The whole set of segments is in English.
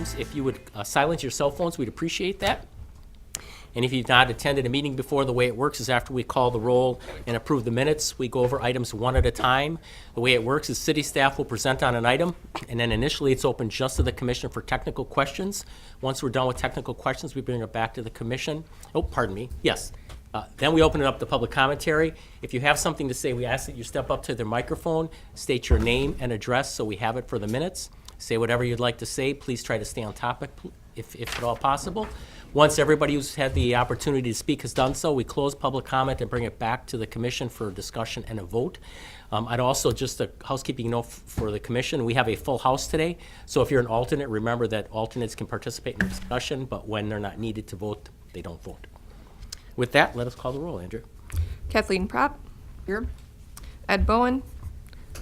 items. If you would silence your cell phones, we'd appreciate that. And if you've not attended a meeting before, the way it works is after we call the roll and approve the minutes, we go over items one at a time. The way it works is city staff will present on an item, and then initially it's open just to the commission for technical questions. Once we're done with technical questions, we bring it back to the commission. Oh, pardon me, yes. Then we open it up to public commentary. If you have something to say, we ask that you step up to the microphone, state your name and address so we have it for the minutes. Say whatever you'd like to say. Please try to stay on topic if at all possible. Once everybody who's had the opportunity to speak has done so, we close public comment and bring it back to the commission for discussion and a vote. I'd also, just a housekeeping note for the commission, we have a full house today. So if you're an alternate, remember that alternates can participate in the discussion, but when they're not needed to vote, they don't vote. With that, let us call the roll, Andrew. Kathleen Propp. Here. Ed Bowen.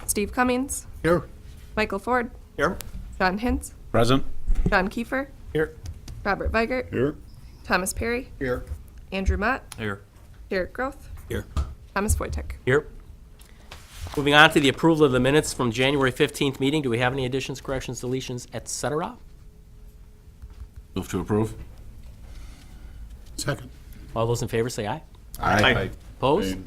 Steve Cummings. Here. Michael Ford. Here. John Hintz. Present. John Kiefer. Here. Robert Weigert. Here. Thomas Perry. Here. Andrew Mott. Here. Derek Groth. Here. Thomas Wojtek. Here. Moving on to the approval of the minutes from January 15th meeting. Do we have any additions, corrections, deletions, et cetera? Move to approve. Second. All those in favor say aye. Aye. Opposed?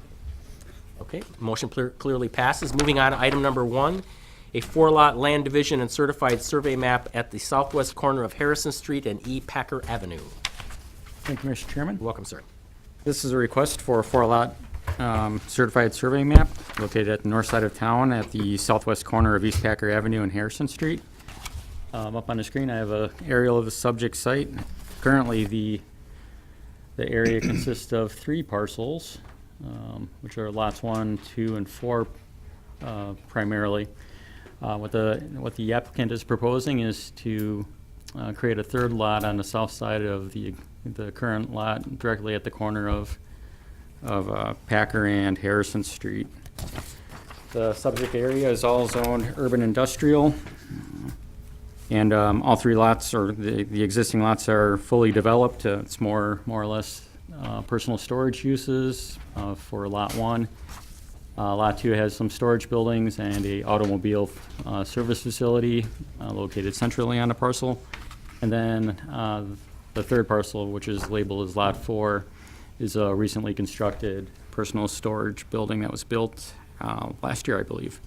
Okay, motion clearly passes. Moving on to item number 1, a 4-lot land division and certified survey map at the southwest corner of Harrison Street and E. Packer Avenue. Thank you, Mr. Chairman. You're welcome, sir. This is a request for a 4-lot certified survey map located at the north side of town at the southwest corner of East Packer Avenue and Harrison Street. Up on the screen, I have an aerial of the subject site. Currently, the area consists of 3 parcels, which are lots 1, 2, and 4 primarily. What the applicant is proposing is to create a 3rd lot on the south side of the current lot, directly at the corner of Packer and Harrison Street. The subject area is all zoned urban industrial, and all 3 lots, or the existing lots, are fully developed. It's more or less personal storage uses for lot 1. Lot 2 has some storage buildings and a automobile service facility located centrally on the parcel. And then the 3rd parcel, which is labeled as lot 4, is a recently constructed personal storage building that was built last year, I believe.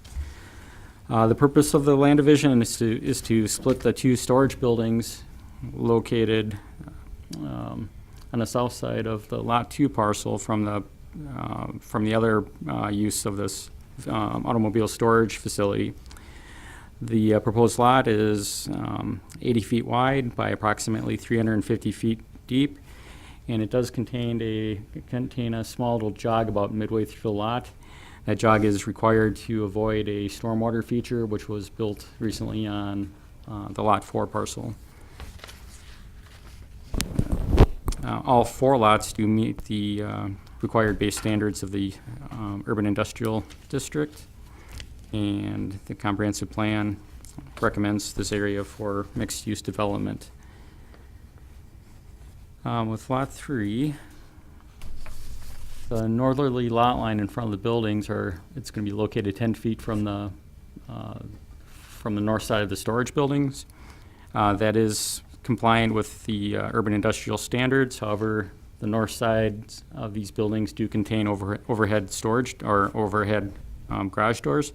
The purpose of the land division is to split the 2 storage buildings located on the south side of the lot 2 parcel from the other use of this automobile storage facility. The proposed lot is 80 feet wide by approximately 350 feet deep, and it does contain a small little jog about midway through the lot. That jog is required to avoid a stormwater feature, which was built recently on the lot 4 parcel. All 4 lots do meet the required base standards of the urban industrial district, and the comprehensive plan recommends this area for mixed-use development. With lot 3, the northerly lot line in front of the buildings it's going to be located 10 feet from the north side of the storage buildings. That is compliant with the urban industrial standards. However, the north sides of these buildings do contain overhead storage or overhead garage doors.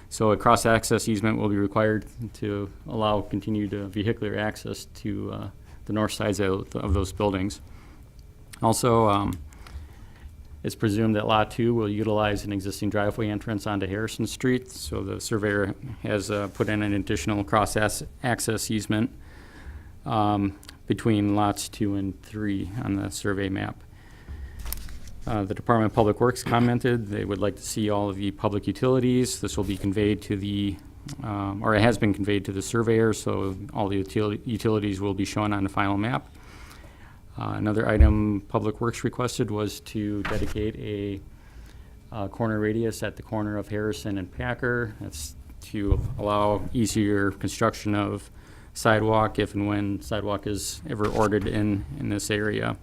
So a cross-access easement will be required to allow continued vehicular access to the north sides of those buildings. Also, it's presumed that Lot 2 will utilize an existing driveway entrance onto Harrison Street, so the surveyor has put in an additional cross-access easement between lots 2 and 3 on the survey map. The Department of Public Works commented they would like to see all of the public utilities. This will be conveyed to the, or it has been conveyed to the surveyor, so all the utilities will be shown on the final map. Another item Public Works requested was to dedicate a corner radius at the corner of Harrison and Packer. That's to allow easier construction of sidewalk if and when sidewalk is ever ordered in this area.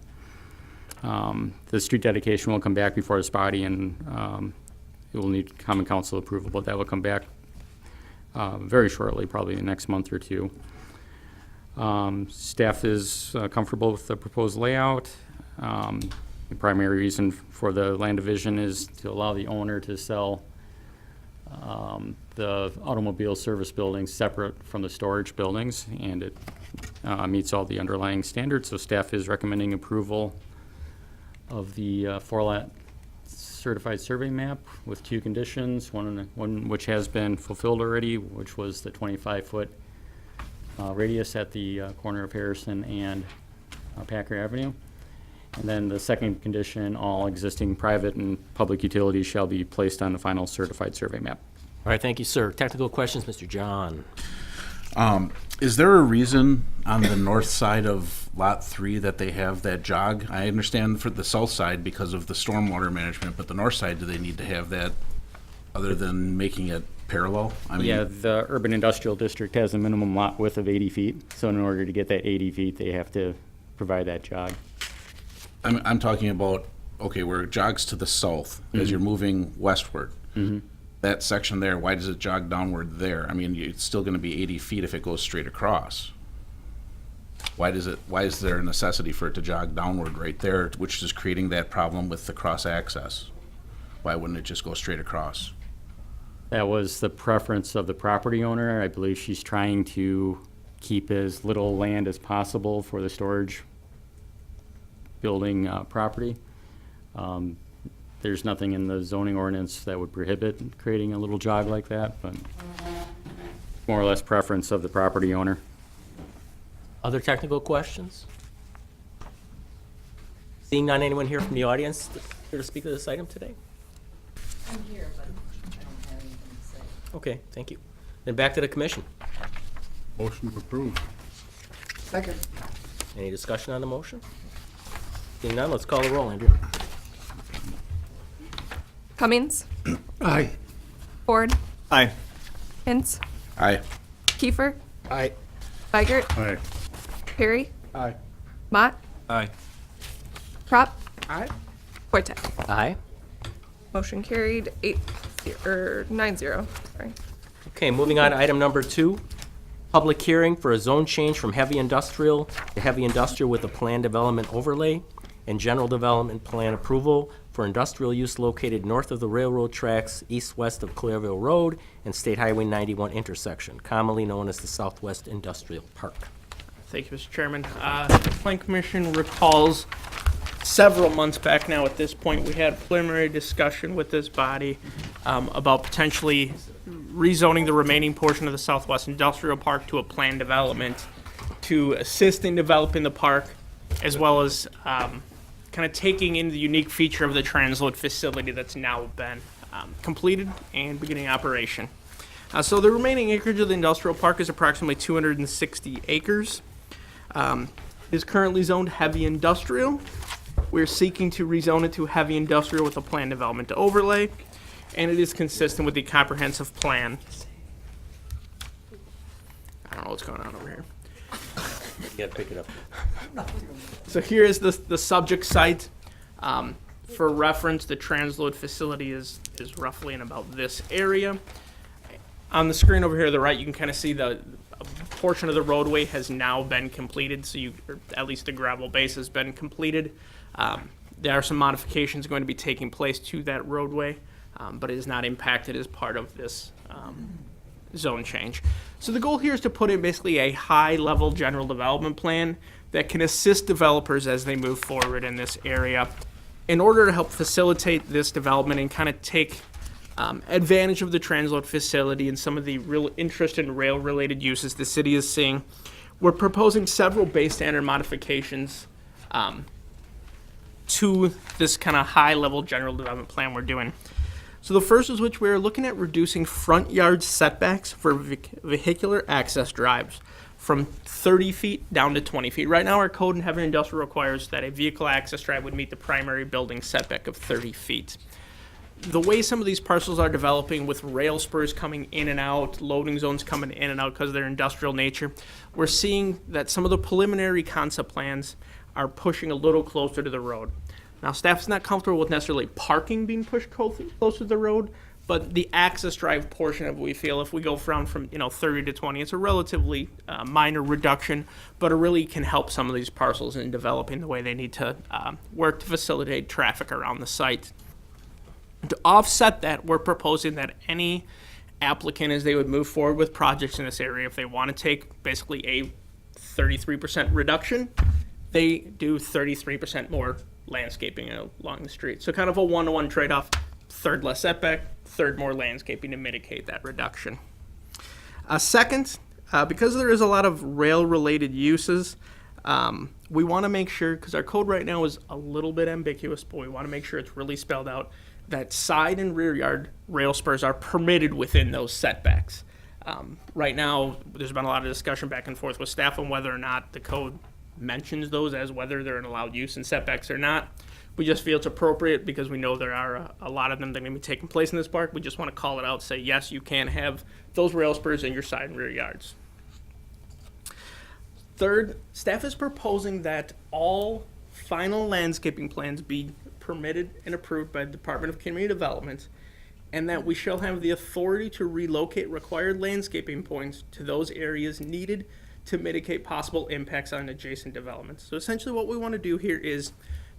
The street dedication will come back before this body, and it will need common council approval, but that will come back very shortly, probably the next month or 2. Staff is comfortable with the proposed layout. The primary reason for the land division is to allow the owner to sell the automobile service buildings separate from the storage buildings, and it meets all the underlying standards. So staff is recommending approval of the four-lot certified survey map with two conditions, one which has been fulfilled already, which was the 25-foot radius at the corner of Harrison and Packer Avenue. And then the second condition, all existing private and public utilities shall be placed on the final certified survey map. All right, thank you, sir. Technical questions, Mr. John. Is there a reason on the north side of Lot 3 that they have that jog? I understand for the south side because of the stormwater management, but the north side, do they need to have that other than making it parallel? I mean, Yeah, the urban industrial district has a minimum lot width of 80 feet. So in order to get that 80 feet, they have to provide that jog. I'm talking about, okay, where it jogs to the south as you're moving westward. That section there, why does it jog downward there? I mean, it's still going to be 80 feet if it goes straight across. Why is there a necessity for it to jog downward right there, which is creating that problem with the cross access? Why wouldn't it just go straight across? That was the preference of the property owner. I believe she's trying to keep as little land as possible for the storage building property. There's nothing in the zoning ordinance that would prohibit creating a little jog like that, but more or less preference of the property owner. Other technical questions? Seeing none, anyone here from the audience here to speak to this item today? I'm here, but I don't have anything to say. Okay, thank you. Then back to the commission. Motion to approve. Second. Any discussion on the motion? Seeing none, let's call the roll, Andrew. Cummings, Aye. Ford, Aye. Hintz, Aye. Kiefer, Aye. Weigert, Aye. Perry, Aye. Mott, Aye. Crop, Aye. Wojtek. Aye. Motion carried 9-0. Sorry. Okay, moving on to item number 2. Public hearing for a zone change from heavy industrial to heavy industrial with a plan development overlay and general development plan approval for industrial use located north of the railroad tracks, east-west of Clairville Road and State Highway 91 intersection, commonly known as the Southwest Industrial Park. Thank you, Mr. Chairman. The Plan Commission recalls several months back now at this point, we had preliminary discussion with this body about potentially rezoning the remaining portion of the Southwest Industrial Park to a planned development to assist in developing the park, as well as kind of taking in the unique feature of the transload facility that's now been completed and beginning operation. So the remaining acreage of the industrial park is approximately 260 acres. It is currently zoned heavy industrial. We're seeking to rezone it to heavy industrial with a planned development to overlay, and it is consistent with the comprehensive plan. I don't know what's going on over here. You gotta pick it up. So here is the subject site. For reference, the transload facility is roughly in about this area. On the screen over here to the right, you can kind of see a portion of the roadway has now been completed, so or at least the gravel base has been completed. There are some modifications going to be taking place to that roadway, but it is not impacted as part of this zone change. So the goal here is to put in basically a high-level general development plan that can assist developers as they move forward in this area in order to help facilitate this development and kind of take advantage of the transload facility and some of the real interest in rail-related uses the city is seeing. We're proposing several base standard modifications to this kind of high-level general development plan we're doing. So the first is which we're looking at reducing front yard setbacks for vehicular access drives from 30 feet down to 20 feet. Right now, our code in heavy industrial requires that a vehicle access drive would meet the primary building setback of 30 feet. The way some of these parcels are developing with rail spurs coming in and out, loading zones coming in and out because of their industrial nature, we're seeing that some of the preliminary concept plans are pushing a little closer to the road. Now, staff is not comfortable with necessarily parking being pushed closer to the road, But the access drive portion of it, we feel if we go from 30 to 20, it's a relatively minor reduction, but it really can help some of these parcels in developing the way they need to work to facilitate traffic around the site. To offset that, we're proposing that any applicant, as they would move forward with projects in this area, if they want to take basically a 33% reduction, they do 33% more landscaping along the street. So kind of a one-to-one trade-off, third less setback, third more landscaping to mitigate that reduction. Second, because there is a lot of rail-related uses, we want to make sure, because our code right now is a little bit ambiguous, but we want to make sure it's really spelled out, that side and rear yard rail spurs are permitted within those setbacks. Right now, there's been a lot of discussion back and forth with staff on whether or not the code mentions those as whether they're an allowed use in setbacks or not. We just feel it's appropriate because we know there are a lot of them that are going to be taking place in this park. We just want to call it out, say, yes, you can have those rail spurs in your side and rear yards. Third, staff is proposing that all final landscaping plans be permitted and approved by the Department of Community Development, and that we shall have the authority to relocate required landscaping points to those areas needed to mitigate possible impacts on adjacent developments. So essentially what we want to do here is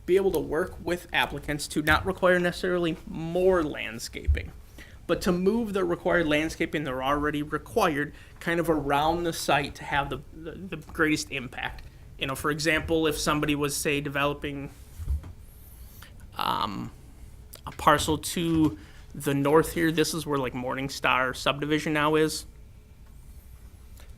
be able to work with applicants to not require necessarily more landscaping, but to move the required landscaping that are already required kind of around the site to have the greatest impact. For example, if somebody was, say, developing a parcel to the north here, this is where like Morningstar subdivision now is,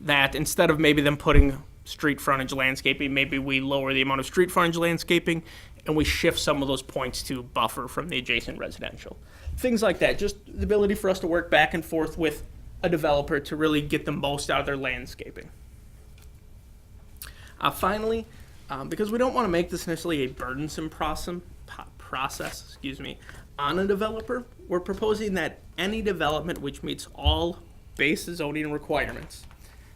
that instead of maybe them putting street frontage landscaping, maybe we lower the amount of street frontage landscaping and we shift some of those points to buffer from the adjacent residential. Things like that, just the ability for us to work back and forth with a developer to really get the most out of their landscaping. Finally, because we don't want to make this necessarily a burdensome process, on a developer, we're proposing that any development which meets all base zoning requirements,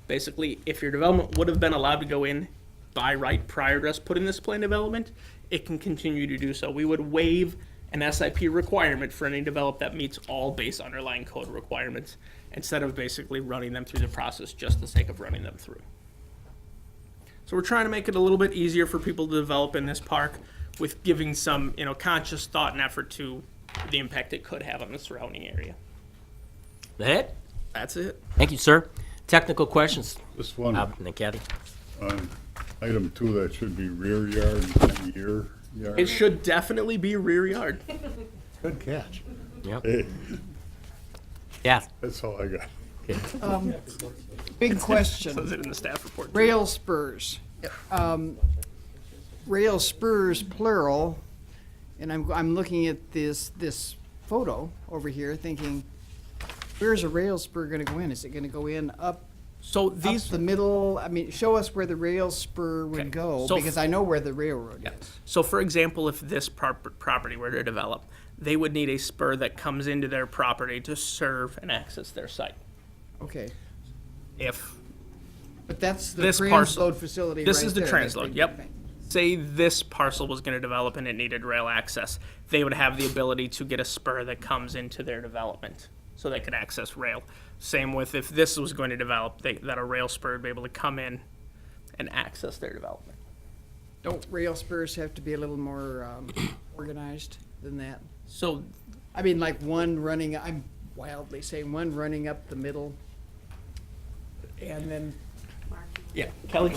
basically, if your development would have been allowed to go in by right prior to us putting this plan development, it can continue to do so. We would waive an SIP requirement for any development that meets all base underlying code requirements instead of basically running them through the process just for the sake of running them through. So we're trying to make it a little bit easier for people to develop in this park with giving some, conscious thought and effort to the impact it could have on the surrounding area. That it? That's it. Thank you, sir. Technical questions? Just one, Bob and Kathy? on item 2, that should be rear yard and rear yard. It should definitely be rear yard. Good catch. Yep. Hey, Yeah. that's all I got. Big Says question, it in the staff report. rail spurs. Rail spurs plural, and I'm looking at this photo over here thinking, where's a rail spur gonna go in? Is it gonna go in up So these, the middle? I mean, show us where the rail spur Okay, would go, so because I know where the railroad is. so for example, if this property were to develop, they would need a spur that comes into their property to serve and access their site. Okay, If, but that's the This parcel- transload facility right this is the there. transload, yep. Say this parcel was gonna develop and it needed rail access, they would have the ability to get a spur that comes into their development, so they could access rail. Same with if this was going to develop, that a rail spur would be able to come in and access their development. Don't rail spurs have to be a little more organized than that? So, I mean, like one running, I'm wildly saying, one running up the middle, and then, yeah, Kelly,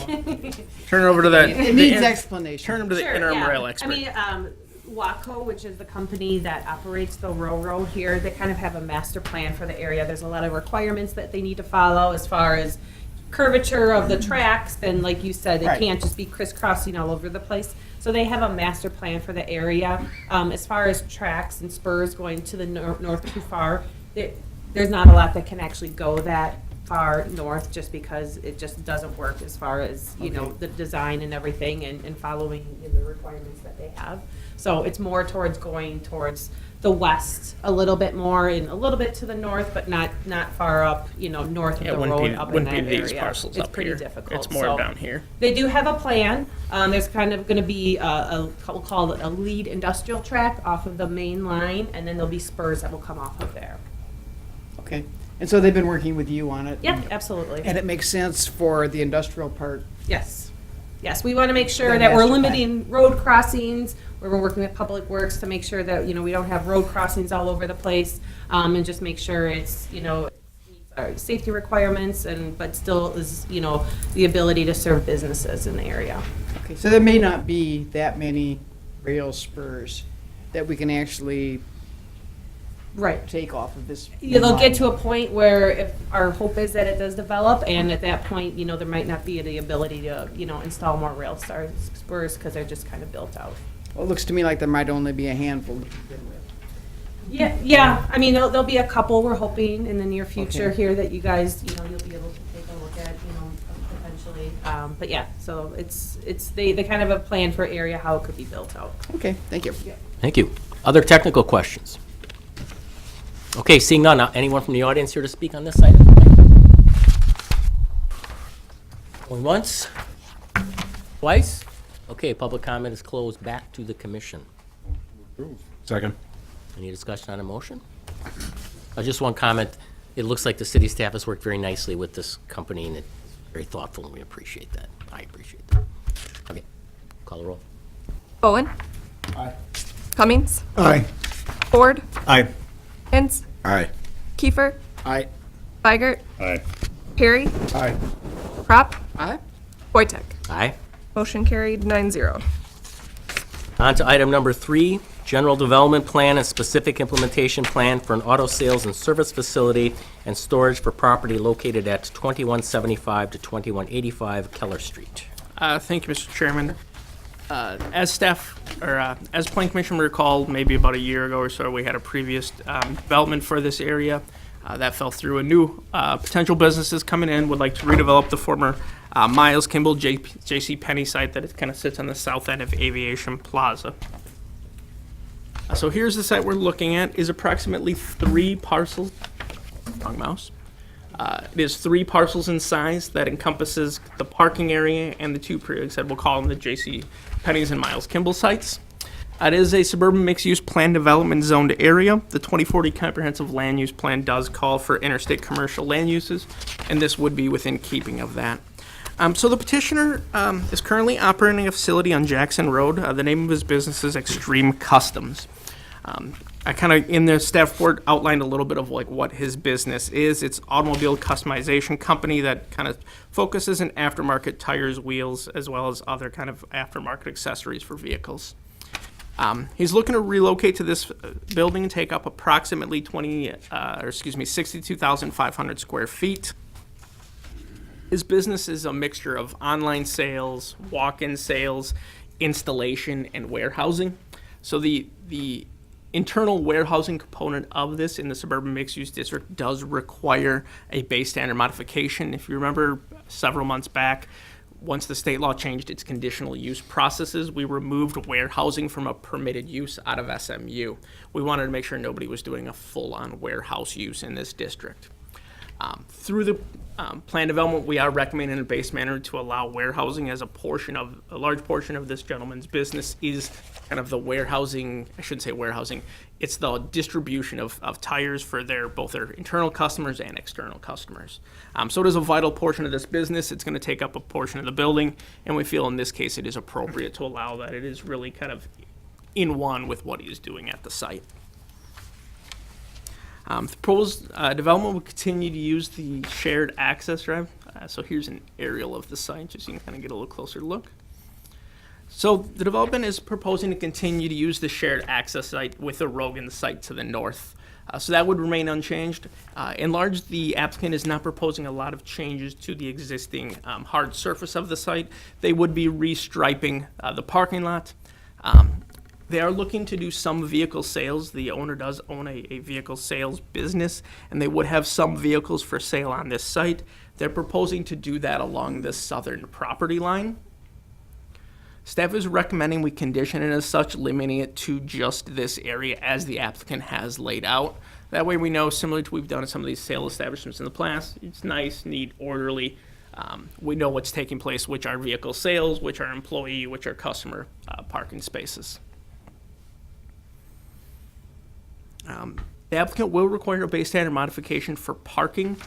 turn it over to the. it needs explanation. Turn them to the Sure, interim yeah. rail expert. I mean, Waco, which is the company that operates the railroad here, they kind of have a master plan for the area. There's a lot of requirements that they need to follow as far as curvature of the tracks, and like you said, they Right. can't just be crisscrossing all over the place. So they have a master plan for the area. As far as tracks and spurs going to the north too far, there's not a lot that can actually go that far north, just because it just doesn't work as far as, the design and everything, and following the requirements that they have. So it's more towards going towards the west a little bit more and a little bit to the north, but not far up, north of Yeah, the wouldn't road be, up in wouldn't that be area. these parcels It's up pretty here. difficult. It's more So down here. They do have a plan. There's kind of gonna be we'll call it a lead industrial track off of the main line, and then there'll be spurs that will come off of there. Okay. And so they've been working with you on it? Yeah, absolutely. And it makes sense for the industrial part? Yes. Yes, we want to make sure The that we're master plan. limiting road crossings, where we're working with Public Works to make sure that, we don't have road crossings all over the place, and just make sure it's, meets our safety requirements but still is, the ability to serve businesses in the area. Okay, so there may not be that many rail spurs that we can actually Right. take off of this. They'll get to a point where if our hope is that it does develop, and at that point, there might not be the ability to, install more rail spurs because they're just kind of built out. Well, it looks to me like there might only be a handful to begin with. Yeah. I mean, there'll be a couple we're hoping in the near future Okay. here that you guys, you'll be able to take a look at, potentially. But yeah, so they kind of have a plan for area how it could be built out. Okay, thank you. Thank you. Other technical questions? Okay, seeing none, anyone from the audience here to speak on this item? Going once? Twice? Okay, public comment is closed. Back to the commission. Second. Any discussion on a motion? Just one comment. It looks like the city staff has worked very nicely with this company, and it's very thoughtful, and we appreciate that. I appreciate that. Okay, call the roll. Bowen. Aye. Cummings. Aye. Ford. Aye. Hintz. Aye. Kiefer. Aye. Weigert. Aye. Perry. Aye. Crop. Aye. Wojtek. Aye. Motion carried 9-0. On to item number 3, general development plan and specific implementation plan for an auto sales and service facility and storage for property located at 2175 to 2185 Keller Street. Thank you, Mr. Chairman. As staff, or as Plan Commission recalled, maybe about a year ago or so, we had a previous development for this area. That fell through. A new potential businesses coming in would like to redevelop the former Miles Kimball J.C. Penney site that it kind of sits on the south end of Aviation Plaza. So here's the site we're looking at, is approximately 3 parcels. Wrong mouse. It is 3 parcels in size that encompasses the parking area and the 2 like I said, we'll call them the J.C. Penney's and Miles Kimball sites. It is a suburban mixed-use plan development zoned area. The 2040 comprehensive land use plan does call for interstate commercial land uses, and this would be within keeping of that. So the petitioner is currently operating a facility on Jackson Road. The name of his business is Extreme Customs. I kind of, in the staff report, outlined a little bit of like what his business is. It's automobile customization company that kind of focuses in aftermarket tires, wheels, as well as other kind of aftermarket accessories for vehicles. He's looking to relocate to this building and take up approximately 62,500 square feet. His business is a mixture of online sales, walk-in sales, installation, and warehousing. So the internal warehousing component of this in the suburban mixed-use district does require a base standard modification. If you remember several months back, once the state law changed its conditional use processes, we removed warehousing from a permitted use out of SMU. We wanted to make sure nobody was doing a full-on warehouse use in this district. Through the plan development, we are recommending a base manner to allow warehousing as a large portion of this gentleman's business is kind of the warehousing, I shouldn't say warehousing, it's the distribution of tires for both their internal customers and external customers. So it is a vital portion of this business. It's going to take up a portion of the building, and we feel in this case it is appropriate to allow that. It is really kind of in one with what he is doing at the site. The proposed development will continue to use the shared access drive. So here's an aerial of the site, just so you can kind of get a little closer look. So the development is proposing to continue to use the shared access site with the Rogan site to the north. So that would remain unchanged. In large, the applicant is not proposing a lot of changes to the existing hard surface of the site. They would be restriping the parking lot. They are looking to do some vehicle sales. The owner does own a vehicle sales business, and they would have some vehicles for sale on this site. They're proposing to do that along this southern property line. Staff is recommending we condition it as such, limiting it to just this area as the applicant has laid out. That way we know, similar to what we've done at some of these sale establishments in the past, it's nice, neat, orderly. We know what's taking place, which are vehicle sales, which are employee, which are customer parking spaces. The applicant will require a base standard modification for parking,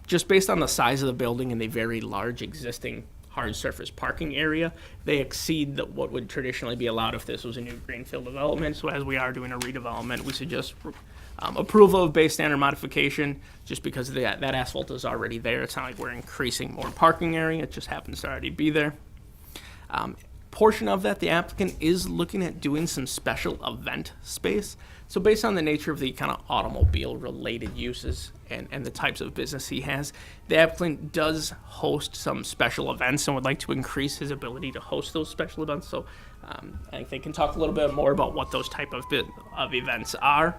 just based on the size of the building and the very large existing hard surface parking area. They exceed what would traditionally be allowed if this was a new greenfield development. So as we are doing a redevelopment, we suggest approval of base standard modification, just because that asphalt is already there. It's not like we're increasing more parking area, it just happens to already be there. Portion of that, the applicant is looking at doing some special event space. So based on the nature of the kind of automobile-related uses and the types of business he has, the applicant does host some special events and would like to increase his ability to host those special events. So I think they can talk a little bit more about what those type of events are.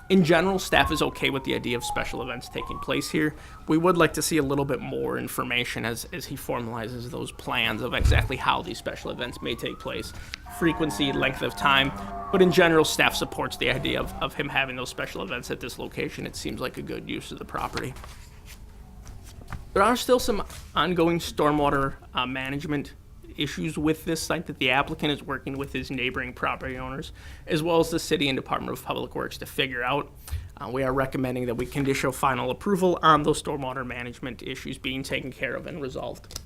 In general, staff is okay with the idea of special events taking place here. We would like to see a little bit more information as he formalizes those plans of exactly how these special events may take place, frequency, length of time. But in general, staff supports the idea of him having those special events at this location. It seems like a good use of the property. There are still some ongoing stormwater management issues with this site that the applicant is working with his neighboring property owners, as well as the city and Department of Public Works to figure out. We are recommending that we condition final approval on those stormwater management issues being taken care of and resolved.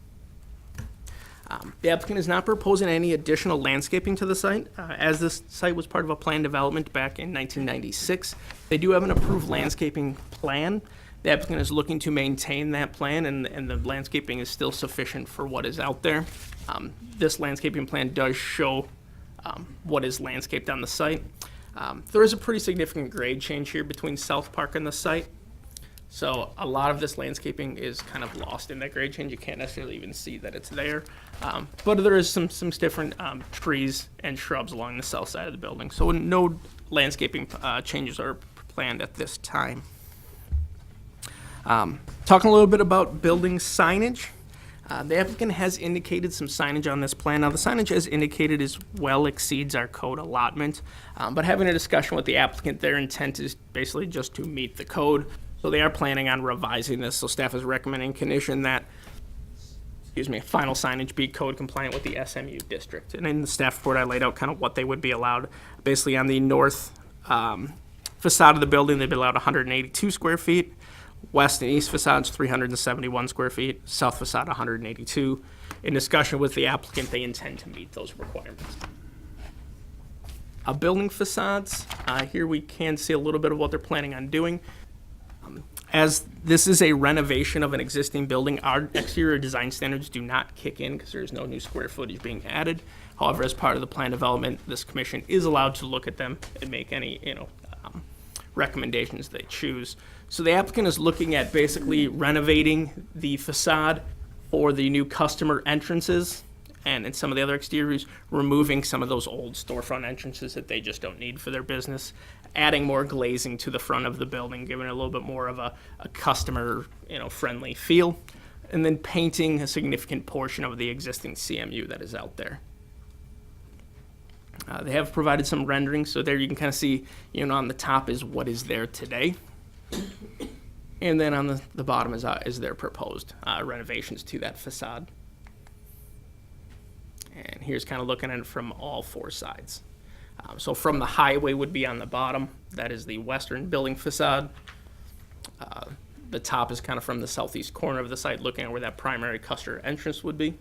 The applicant is not proposing any additional landscaping to the site. As this site was part of a planned development back in 1996, they do have an approved landscaping plan. The applicant is looking to maintain that plan, and the landscaping is still sufficient for what is out there. This landscaping plan does show what is landscaped on the site. There is a pretty significant grade change here between South Park and the site. So a lot of this landscaping is kind of lost in that grade change. You can't necessarily even see that it's there. But there is some different trees and shrubs along the south side of the building. So no landscaping changes are planned at this time. Talking a little bit about building signage. The applicant has indicated some signage on this plan. Now, the signage as indicated is well exceeds our code allotment, but having a discussion with the applicant, their intent is basically just to meet the code. So they are planning on revising this. So staff is recommending condition that, final signage be code compliant with the SMU district. And in the staff report, I laid out kind of what they would be allowed. Basically, on the north facade of the building, they'd be allowed 182 square feet. West and east facades, 371 square feet. South facade, 182. In discussion with the applicant, they intend to meet those requirements. Building facades, here we can see a little bit of what they're planning on doing. As this is a renovation of an existing building, our exterior design standards do not kick in because there's no new square footage being added. However, as part of the plan development, this commission is allowed to look at them and make any, recommendations they choose. So the applicant is looking at basically renovating the facade for the new customer entrances and some of the other exteriors, removing some of those old storefront entrances that they just don't need for their business, adding more glazing to the front of the building, giving it a little bit more of a customer, friendly feel, and then painting a significant portion of the existing CMU that is out there. They have provided some renderings, so there you can kind of see, on the top is what is there today. And then on the bottom is their proposed renovations to that facade. And here's kind of looking at it from all four sides. So from the highway would be on the bottom. That is the western building facade. The top is kind of from the southeast corner of the site, looking at where that primary customer entrance would be.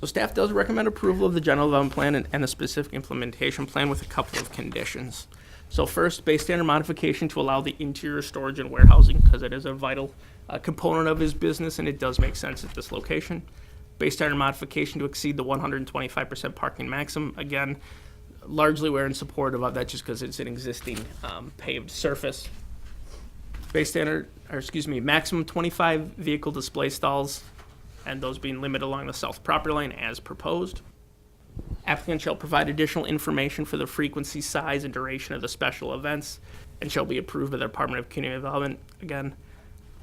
So staff does recommend approval of the general development plan and the specific implementation plan with a couple of conditions. So first, base standard modification to allow the interior storage and warehousing, because it is a vital component of his business and it does make sense at this location. Base standard modification to exceed the 125% parking maximum. Again, largely we're in support of that just because it's an existing paved surface. Maximum 25 vehicle display stalls, and those being limited along the south property line as proposed. Applicant shall provide additional information for the frequency, size, and duration of the special events, and shall be approved by the Department of Community Development. Again,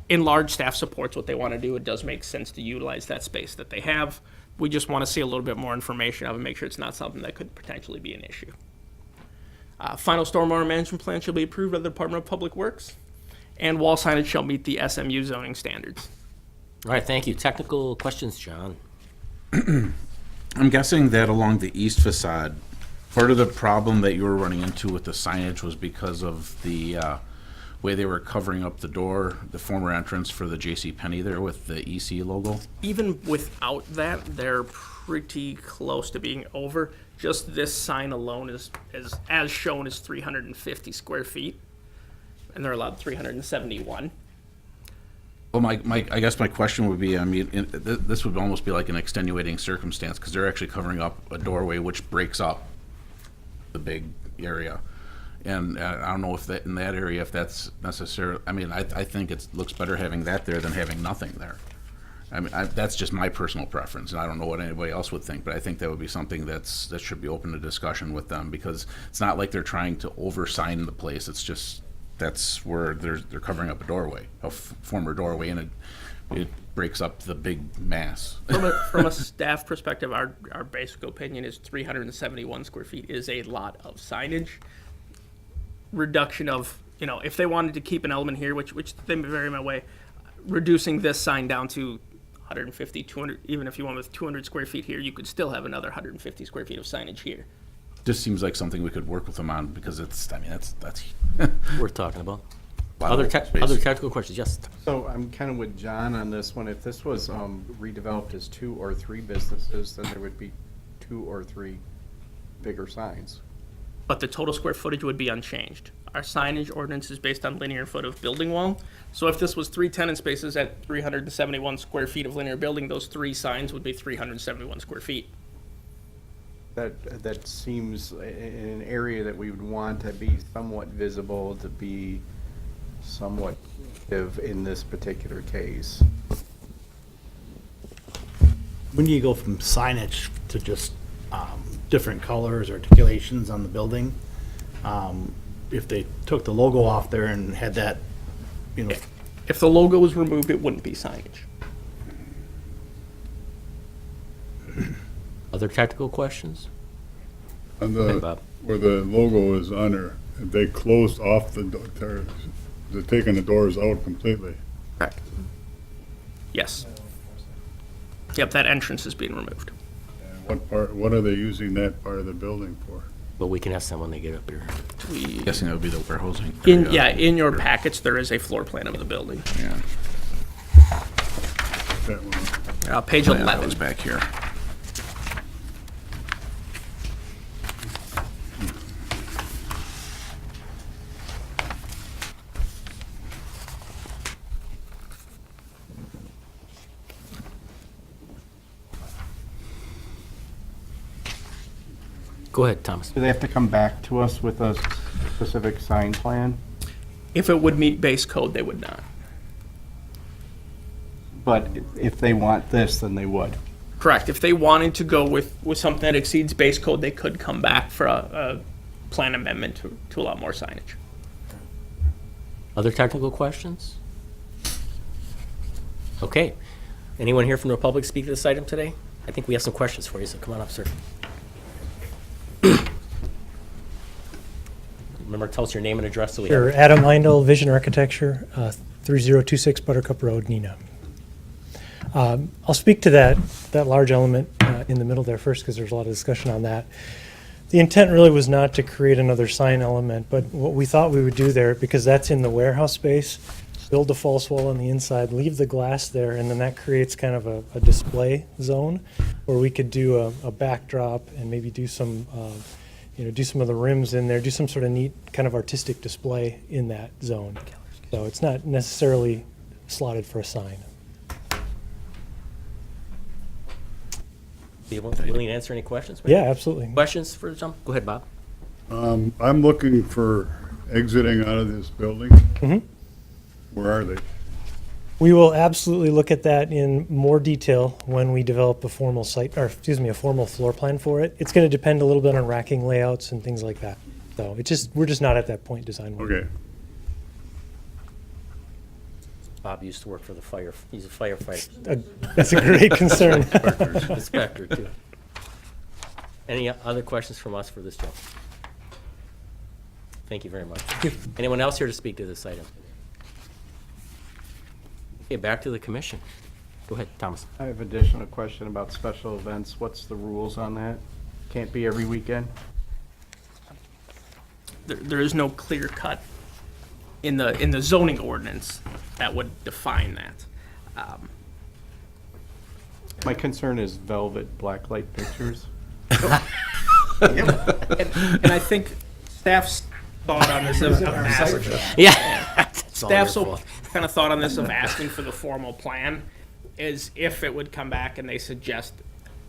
in large, staff supports what they want to do. It does make sense to utilize that space that they have. We just want to see a little bit more information of it, make sure it's not something that could potentially be an issue. Final stormwater management plan shall be approved by the Department of Public Works, and wall signage shall meet the SMU zoning standards. All right, thank you. Technical questions, John? I'm guessing that along the east facade, Part of the problem that you were running into with the signage was because of the way they were covering up the door, the former entrance for the J.C. Penney there with the EC logo. Even without that, they're pretty close to being over. Just this sign alone is, as shown, is 350 square feet, and they're allowed 371. Well, I guess my question would be, I mean, this would almost be like an extenuating circumstance, because they're actually covering up a doorway which breaks up the big area. And I don't know if that, in that area, if that's necessary. I mean, I think it looks better having that there than having nothing there. I mean, that's just my personal preference, and I don't know what anybody else would think, but I think that would be something that should be open to discussion with them, because it's not like they're trying to oversign the place. It's just, that's where they're covering up a doorway, a former doorway, and it breaks up the big mass. From a staff perspective, our basic opinion is 371 square feet is a lot of signage. Reduction of, if they wanted to keep an element here, which they very much way, reducing this sign down to 150, 200, even if you went with 200 square feet here, you could still have another 150 square feet of signage here. Just seems like something we could work with them on, because it's, I mean, that's Worth talking about. a lot of space. Other technical questions? Yes. So I'm kind of with John on this one. If this was redeveloped as 2 or 3 businesses, then there would be 2 or 3 bigger signs. But the total square footage would be unchanged. Our signage ordinance is based on linear foot of building wall. So if this was 3 tenant spaces at 371 square feet of linear building, those 3 signs would be 371 square feet. That seems in an area that we would want to be somewhat visible, to be somewhat in this particular case. When do you go from signage to just different colors, articulations on the building? If they took the logo off there and had that, If the logo was removed, it wouldn't be signage. Other technical questions? On Go ahead, Bob. where the logo is on there, if they closed off the door, they're taking the doors out completely. Correct. Yes. Yep, that entrance is being removed. And what are they using that part of the building for? But we can ask them when they get up here. I'm guessing that would be the warehousing. In your packets, there is a floor plan of the building. Yeah. That one? Page Oh, yeah, that 11. was back here. Go ahead, Thomas. Do they have to come back to us with a specific sign plan? If it would meet base code, they would not. But if they want this, then they would. Correct. If they wanted to go with something that exceeds base code, they could come back for a plan amendment to allow more signage. Other technical questions? Okay. Anyone here from the public speak to this item today? I think we have some questions for you, so come on up, sir. Remember, tell us your name and address so we have Sure, Adam Heindel, Vision Architecture, 3026 Buttercup Road, Neenah. I'll speak to that large element in the middle there first, because there's a lot of discussion on that. The intent really was not to create another sign element, but what we thought we would do there, because that's in the warehouse space, build a false wall on the inside, leave the glass there, and then that creates kind of a display zone where we could do a backdrop and maybe do some do some of the rims in there, do some sort of neat kind of artistic display in that zone. So it's not necessarily slotted for a sign. Be willing to answer any questions? Yeah, absolutely. Questions for John? Go ahead, Bob. I'm looking for exiting out of this building. Mhm. Where are they? We will absolutely look at that in more detail when we develop a formal a formal floor plan for it. It's going to depend a little bit on racking layouts and things like that. So we're just not at that point design-wise. Okay. Bob used to work for the fire. He's a firefighter. That's a great concern. Inspector, too. Any other questions from us for this job? Thank you very much. Anyone else here to speak to this item? Okay, back to the commission. Go ahead, Thomas. I have additional question about special events. What's the rules on that? Can't be every weekend? there is no clear cut in the zoning ordinance that would define that. My concern is velvet blacklight pictures. And I think staff's thought on this of asking, Yeah. staff's kind of thought on this of asking for the formal plan is if it would come back and they suggest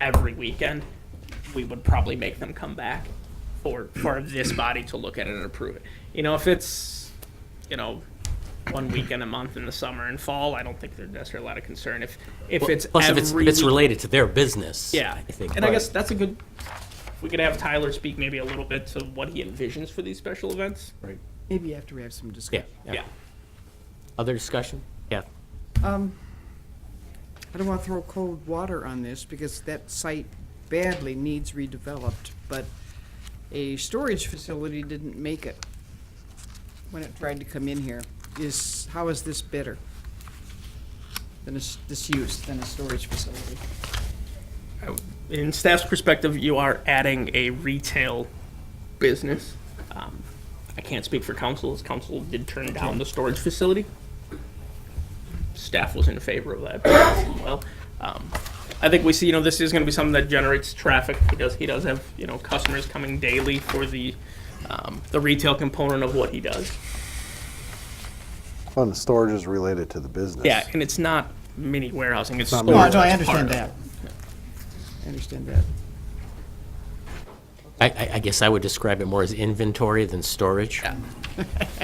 every weekend, we would probably make them come back for this body to look at it and approve it. You know, if it's, you know, 1 weekend a month in the summer and fall, I don't think there's necessarily a lot of concern. If it's Plus, if every it's week- related to their business. yeah, I think. and I guess that's a good. We could have Tyler speak maybe a little bit to what he envisions for these special events. Right. Maybe after we have some Yeah, discussion. yeah. Yeah. Other discussion? Yeah. I don't want to throw cold water on this because that site badly needs redeveloped, but a storage facility didn't make it when it tried to come in here. How is this better than this use than a storage facility? In staff's perspective, you are adding a retail business. I can't speak for council, as council did turn down the storage facility. Staff was in favor of that as well. I think we see, you know, this is gonna be something that generates traffic. He does have, you know, customers coming daily for the retail component of what he does. Well, the storage is related to the business. Yeah, and it's not mini warehousing, it's Not storage. No, I that's part understand of it. that. I understand that. I guess I would describe it more as inventory than storage. Yeah.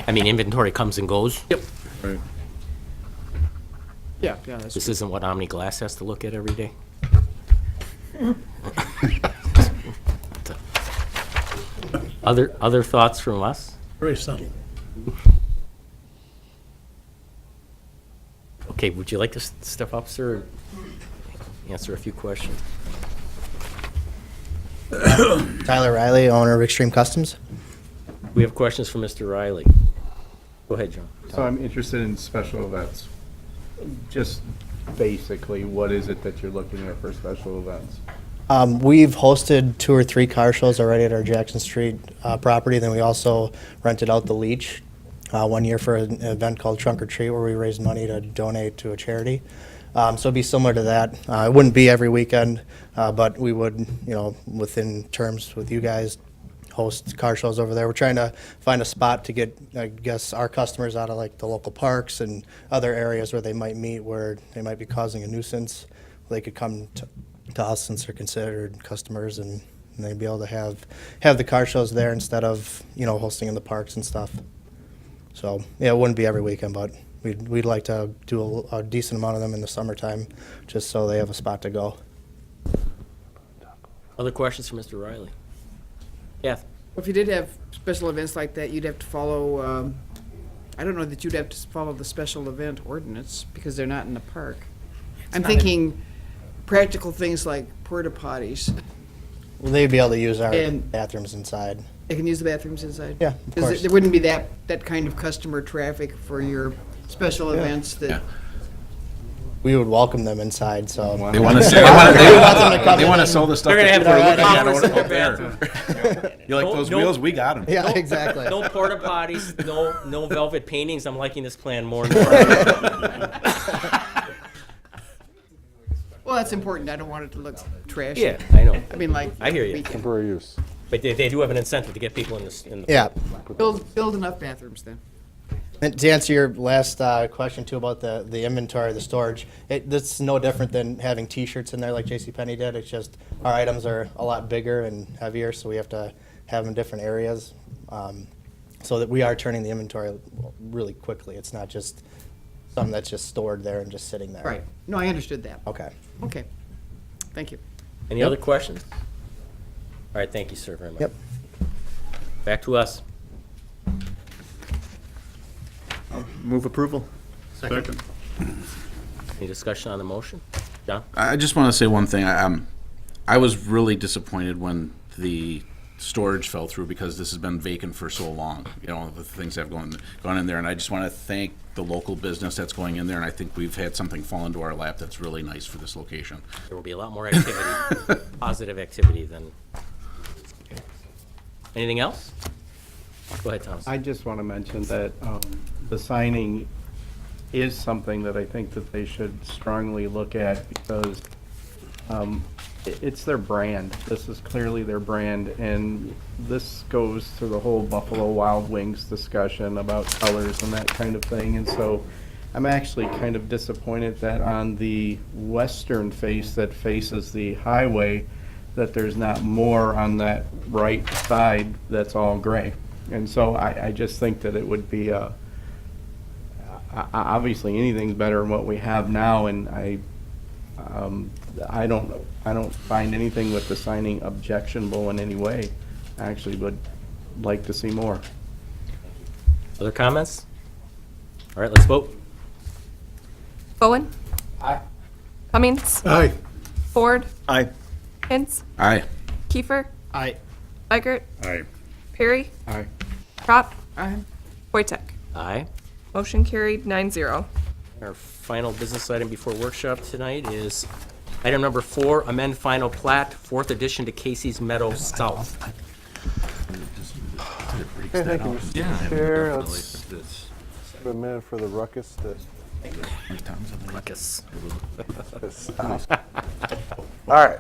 I mean, inventory comes and goes. Yep. Right. Yeah, that's This isn't what Omni Glass has to look at every day. Other thoughts from us? Very subtle. Okay, would you like to step up, sir, and answer a few questions? Tyler Riley, owner of Extreme Customs. We have questions for Mr. Riley. Go ahead, John. So I'm interested in special events. Just basically, what is it that you're looking at for special events? We've hosted 2 or 3 car shows already at our Jackson Street property. Then we also rented out the Leach 1 year for an event called Trunk or Treat, where we raised money to donate to a charity. So it'd be similar to that. It wouldn't be every weekend, but we would, you know, within terms with you guys, host car shows over there. We're trying to find a spot to get, I guess, our customers out of like the local parks and other areas where they might meet, where they might be causing a nuisance. They could come to us since they're considered customers, and they'd be able to have the car shows there instead of, you know, hosting in the parks and stuff. So yeah, it wouldn't be every weekend, but we'd like to do a decent amount of them in the summertime, just so they have a spot to go. Other questions for Mr. Riley? Yeah. If you did have special events like that, you'd have to follow, I don't know that you'd have to follow the special event ordinance because they're not in the park. I'm thinking practical things like porta potties. Well, they'd be able to use our And- bathrooms inside. They can use the bathrooms inside? Yeah, of 'Cause course. there wouldn't be that kind of customer traffic for your special events that. Yeah. We would welcome them inside, so. They want to We say, want them to come they in want to and- sell the stuff They're that gonna people are have looking their at there. You like No- those no- wheels? We got them. Yeah, exactly. No porta potties, no velvet paintings. I'm liking this plan more and more. Well, that's important. I don't want it to look trashy. Yeah, I know. I mean, like. I hear you. weekend. Temporary use. But they do have an incentive to get people in the. Yeah. Build enough bathrooms then. And to answer your last question too about the inventory, the storage, this is no different than having T-shirts in there like JCPenney did. It's just our items are a lot bigger and heavier, so we have to have them in different areas, so that we are turning the inventory really quickly. It's not just something that's just stored there and just sitting there. Right. No, I understood that. Okay. Okay. Thank you. Any other questions? All right, thank you, sir, very much. Yep. Back to us. Move approval. Second. Any discussion on the motion? John? I just want to say one thing. I was really disappointed when the storage fell through because this has been vacant for so long. You know, the things that have gone in there, and I just want to thank the local business that's going in there. And I think we've had something fall into our lap that's really nice for this location. There will be a lot more activity, positive activity than. Anything else? Go ahead, Thomas. I just want to mention that the signing is something that I think that they should strongly look at because it's their brand. This is clearly their brand, and this goes through the whole Buffalo Wild Wings discussion about colors and that kind of thing. And so I'm actually kind of disappointed that on the western face that faces the highway, that there's not more on that right side that's all gray. And so I just think that it would be obviously anything's better than what we have now, and I don't find anything with the signing objectionable in any way. I actually would like to see more. Other comments? All right, let's vote. Bowen. Aye. Cummings. Aye. Ford. Aye. Hintz. Aye. Kiefer. Aye. Weigert. Aye. Perry. Aye. Crop. Aye. Wojtek. Aye. Motion carried 9-0. Our final business item before workshop tonight is item number 4, amend final plat, 4th edition to Casey's Meadow South. Okay, thank you, Mr. Chair. Let's have a minute for the ruckus to Ruckus. All right.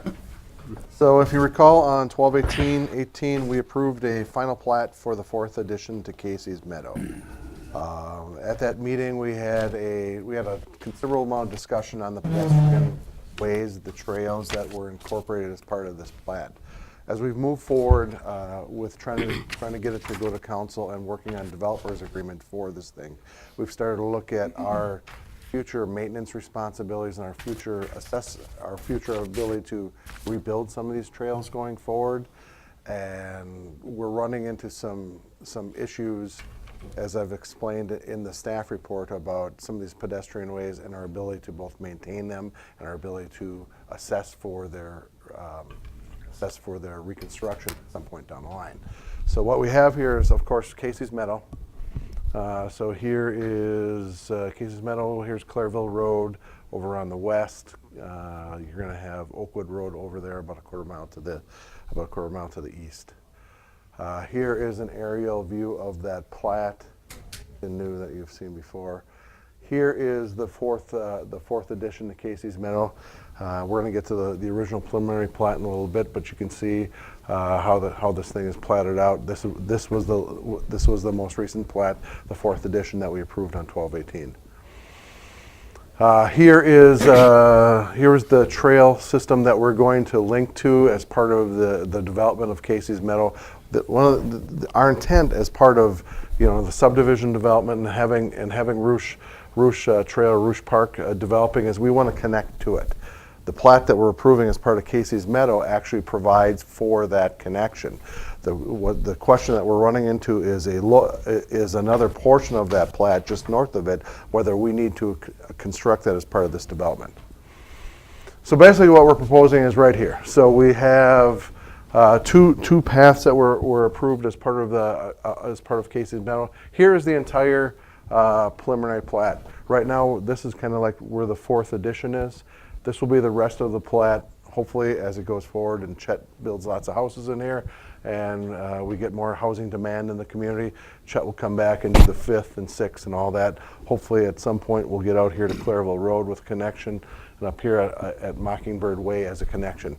So if you recall, on 12/18/18, we approved a final plat for the 4th edition to Casey's Meadow. At that meeting, we had a considerable amount of discussion on the pedestrian ways, the trails that were incorporated as part of this plat. As we've moved forward with trying to get it to go to council and working on developers agreement for this thing, we've started to look at our future maintenance responsibilities and our future ability to rebuild some of these trails going forward. And we're running into some issues, as I've explained in the staff report, about some of these pedestrian ways and our ability to both maintain them and our ability to assess for their reconstruction at some point down the line. So what we have here is, of course, Casey's Meadow. So here is Casey's Meadow. Here's Clairville Road over on the west. You're going to have Oakwood Road over there, about a quarter mile to the east. Here is an aerial view of that plat, the new that you've seen before. Here is the fourth edition to Casey's Meadow. We're going to get to the original preliminary plat in a little bit, but you can see how this thing is platted out. This was the most recent plat, the 4th edition that we approved on 12/18. Here is the trail system that we're going to link to as part of the development of Casey's Meadow. Our intent as part of the subdivision development and having Rouge Trail, Rouge Park developing is we want to connect to it. The plat that we're approving as part of Casey's Meadow actually provides for that connection. The question that we're running into is another portion of that plat just north of it, whether we need to construct that as part of this development. So basically what we're proposing is right here. So we have two paths that were approved as part of Casey's Meadow. Here is the entire preliminary plat. Right now, this is kind of like where the 4th edition is. This will be the rest of the plat, hopefully, as it goes forward and Chet builds lots of houses in here and we get more housing demand in the community. Chet will come back and do the 5th and 6th and all that. Hopefully, at some point, we'll get out here to Clairville Road with a connection and up here at Mockingbird Way as a connection.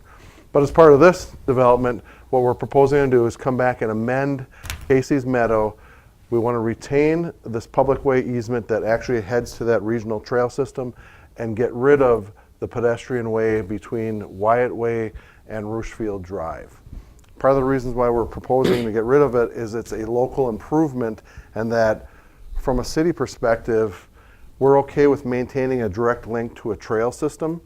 But as part of this development, what we're proposing to do is come back and amend Casey's Meadow. We want to retain this public way easement that actually heads to that regional trail system and get rid of the pedestrian way between Wyatt Way and Rushfield Drive. Part of the reasons why we're proposing to get rid of it is it's a local improvement, and that from a city perspective, we're okay with maintaining a direct link to a trail system.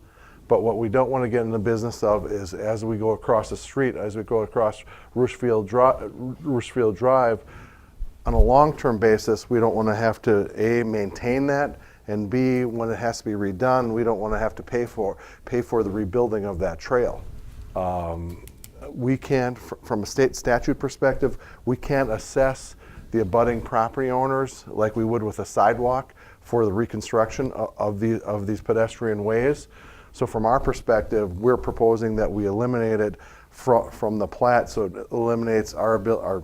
But what we don't want to get in the business of is, as we go across the street, as we go across Rushfield Drive, on a long-term basis, we don't want to have to, A, maintain that, and B, when it has to be redone, we don't want to have to pay for the rebuilding of that trail. We can't, from a state statute perspective, we can't assess the abutting property owners like we would with a sidewalk for the reconstruction of these pedestrian ways. So from our perspective, we're proposing that we eliminate it from the plat, so it eliminates our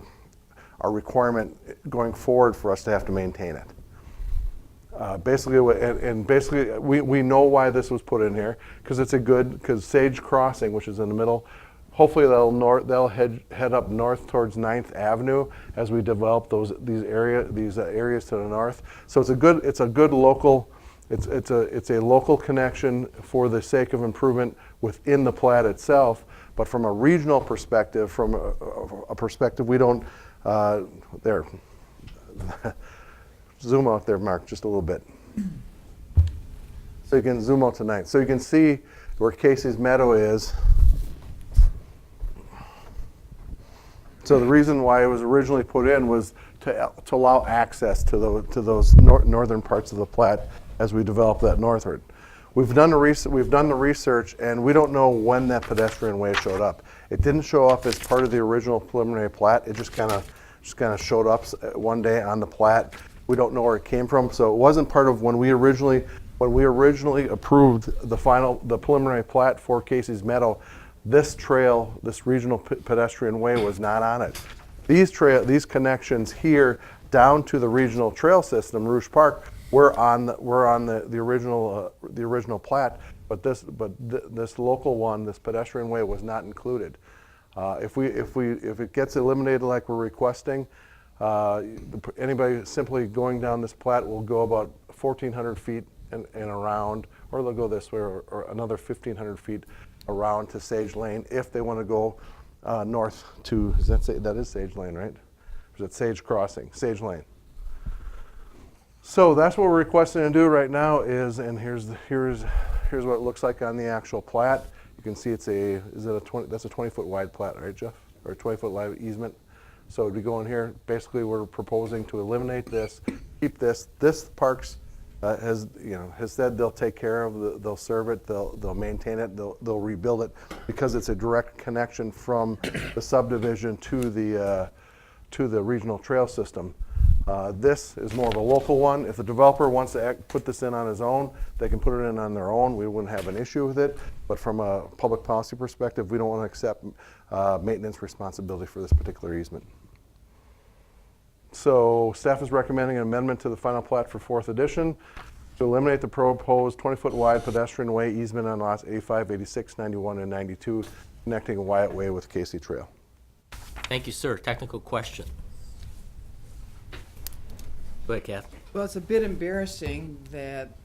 a requirement going forward for us to have to maintain it. Basically, we know why this was put in here, because it's because Sage Crossing, which is in the middle, hopefully they'll head up north towards 9th Avenue as we develop these areas to the north. So it's a good local, it's a local connection for the sake of improvement within the plat itself. But from a regional perspective, from a perspective we don't, there. Zoom out there, Mark, just a little bit. So you can zoom out tonight. So you can see where Casey's Meadow is. So the reason why it was originally put in was to allow access to those northern parts of the plat as we develop that northward. We've done the research, and we don't know when that pedestrian way showed up. It didn't show up as part of the original preliminary plat. It just kind of showed up one day on the plat. We don't know where it came from, so it wasn't part of when we originally approved the preliminary plat for Casey's Meadow. This trail, this regional pedestrian way, was not on it. These connections here down to the regional trail system, Rouge Park, were on the original plat, but this local one, this pedestrian way, was not included. If it gets eliminated like we're requesting, anybody simply going down this plat will go about 1,400 feet and around, or they'll go this way, or another 1,500 feet around to Sage Lane if they want to go north to, that is Sage Lane, right? Or is it Sage Crossing? Sage Lane. So that's what we're requesting to do right now and here's what it looks like on the actual plat. You can see that's a 20-foot wide plat, right, Jeff? Or a 20-foot wide easement. So it'd be going here. Basically, we're proposing to eliminate this, keep this. This Parks has said they'll take care of, they'll serve it, they'll maintain it, they'll rebuild it, because it's a direct connection from the subdivision to the regional trail system. This is more of a local one. If the developer wants to put this in on his own, they can put it in on their own. We wouldn't have an issue with it. But from a public policy perspective, we don't want to accept maintenance responsibility for this particular easement. So staff is recommending an amendment to the final plat for 4th edition to eliminate the proposed 20-foot wide pedestrian way easement on lots 85, 86, 91, and 92, connecting Wyatt Way with Casey Trail. Thank you, sir. Technical question. Go ahead, Kath. Well, it's a bit embarrassing that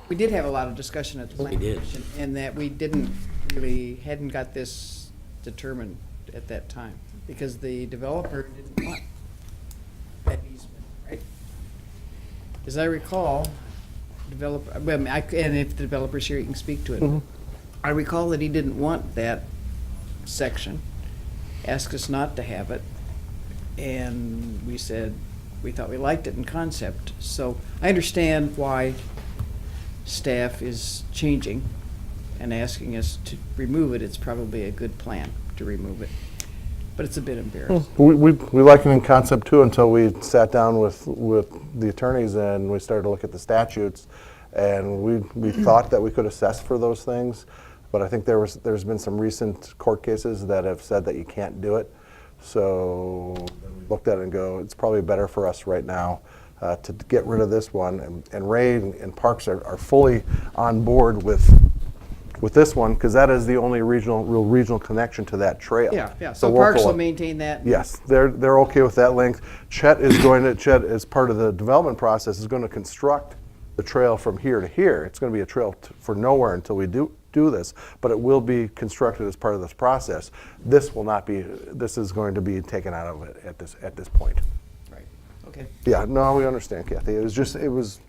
we did have a lot of discussion at the planning commission, and that we hadn't got this determined at that time, because the developer didn't want that easement, right? As I recall, and if the developer's here, you can speak to it. Mm-hmm. I recall that he didn't want that section, asked us not to have it, and we said we thought we liked it in concept. So I understand why staff is changing and asking us to remove it. It's probably a good plan to remove it, but it's a bit embarrassing. We like it in concept too, until we sat down with the attorneys and we started to look at the statutes, and we thought that we could assess for those things, but I think there's been some recent court cases that have said that you can't do it. So we looked at it and go, it's probably better for us right now to get rid of this one. And Ray and Parks are fully on board with this one, because that is the only real regional connection to that trail. Yeah. So Parks will maintain that? Yes, they're okay with that length. Chet, as part of the development process, is going to construct the trail from here to here. It's going to be a trail for nowhere until we do this, but it will be constructed as part of this process. This will not be. This is going to be taken out of it at this point. Right. Okay. Yeah. No, we understand, Kathy. It was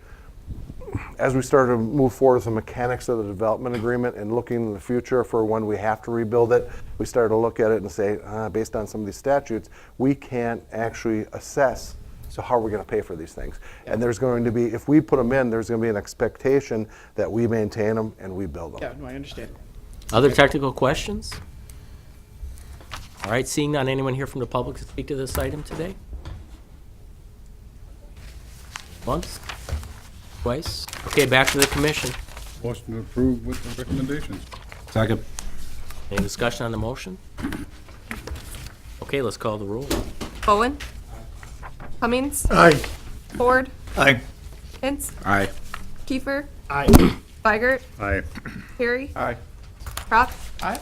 as we started to move forward with the mechanics of the development agreement and looking in the future for when we have to rebuild it, we started to look at it and say, based on some of these statutes, we can't actually assess. So how are we going to pay for these things? And there's going to be, if we put them in, there's going to be an expectation that we maintain them and we build them. Yeah, no, I understand. Other technical questions? All right, seeing none, anyone here from the public to speak to this item today? Once? Twice? Okay, back to the commission. Motion to approve with the recommendations. Second. Any discussion on the motion? Okay, let's call the roll. Bowen. Cummings. Aye. Ford. Aye. Hintz. Aye. Kiefer. Aye. Weigert. Aye. Perry. Aye. Crop. Aye.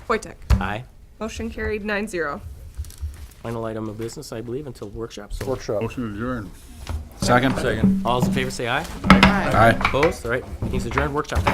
Wojtek. Aye. Motion carried 9-0. Final item of business, I believe, until workshop. So Workshop. Motion adjourned. Second? Second. all those in favor say aye. Aye. Opposed? All right, meeting's adjourned. Workshop.